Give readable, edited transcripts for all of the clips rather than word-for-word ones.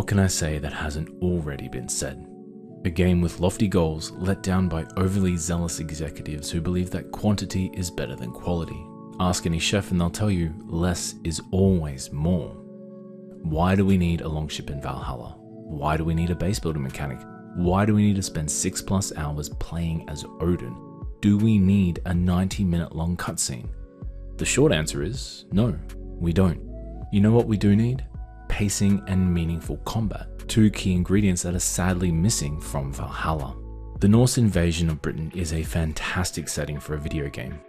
What can I say that hasn't already been said? A game with lofty goals let down by overly zealous executives who believe that quantity is better than quality. Ask any chef and they'll tell you less is always more. Why do we need a longship in Valhalla? Why do we need a base building mechanic? Why do we need to spend 6+ hours playing as Odin? Do we need a 90-minute long cutscene? The short answer is no, we don't. You know what we do need? Pacing and meaningful combat, two key ingredients that are sadly missing from Valhalla. The Norse invasion of Britain is a fantastic setting for a video game.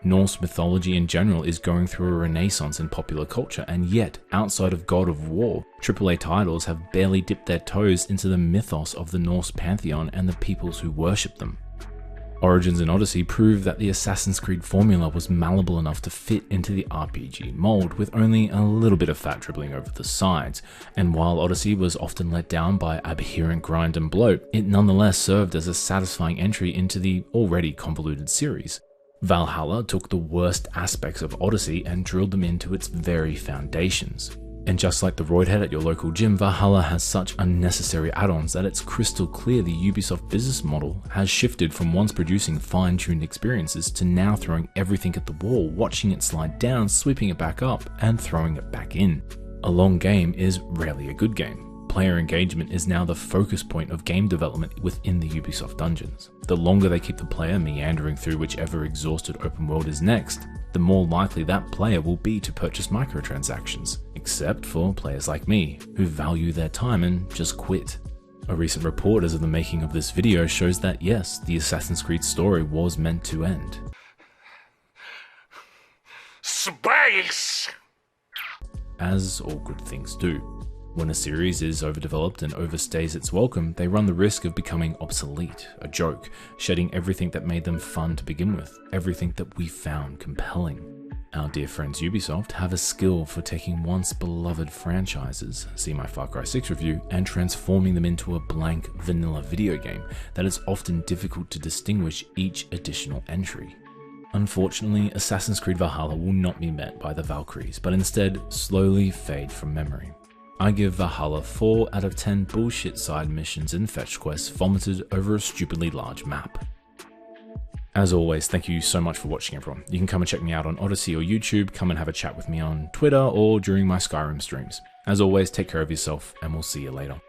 Norse mythology in general is going through a renaissance in popular culture, and yet, outside of God of War, AAA titles have barely dipped their toes into the mythos of the Norse pantheon and the peoples who worship them. Origins and Odyssey prove that the Assassin's Creed formula was malleable enough to fit into the RPG mold, with only a little bit of fat dribbling over the sides, and while Odyssey was often let down by aberrant grind and bloat, it nonetheless served as a satisfying entry into the already convoluted series. Valhalla took the worst aspects of Odyssey and drilled them into its very foundations. And just like the roid head at your local gym, Valhalla has such unnecessary add-ons that it's crystal clear the Ubisoft business model has shifted from once producing fine-tuned experiences to now throwing everything at the wall, watching it slide down, sweeping it back up, and throwing it back in. A long game is rarely a good game. Player engagement is now the focus point of game development within the Ubisoft dungeons. The longer they keep the player meandering through whichever exhausted open world is next, the more likely that player will be to purchase microtransactions, except for players like me, who value their time and just quit. A recent report as of the making of this video shows that yes, the Assassin's Creed story was meant to end. Space! As all good things do. When a series is overdeveloped and overstays its welcome, they run the risk of becoming obsolete, a joke, shedding everything that made them fun to begin with, everything that we found compelling. Our dear friends Ubisoft have a skill for taking once beloved franchises, see my Far Cry 6 review, and transforming them into a blank vanilla video game that is often difficult to distinguish each additional entry. Unfortunately, Assassin's Creed Valhalla will not be met by the Valkyries, but instead slowly fade from memory. I give Valhalla 4 out of 10 bullshit side missions and fetch quests vomited over a stupidly large map. As always, thank you so much for watching, everyone. You can come and check me out on Odyssey or YouTube, come and have a chat with me on Twitter or during my Skyrim streams. As always, take care of yourself and we'll see you later.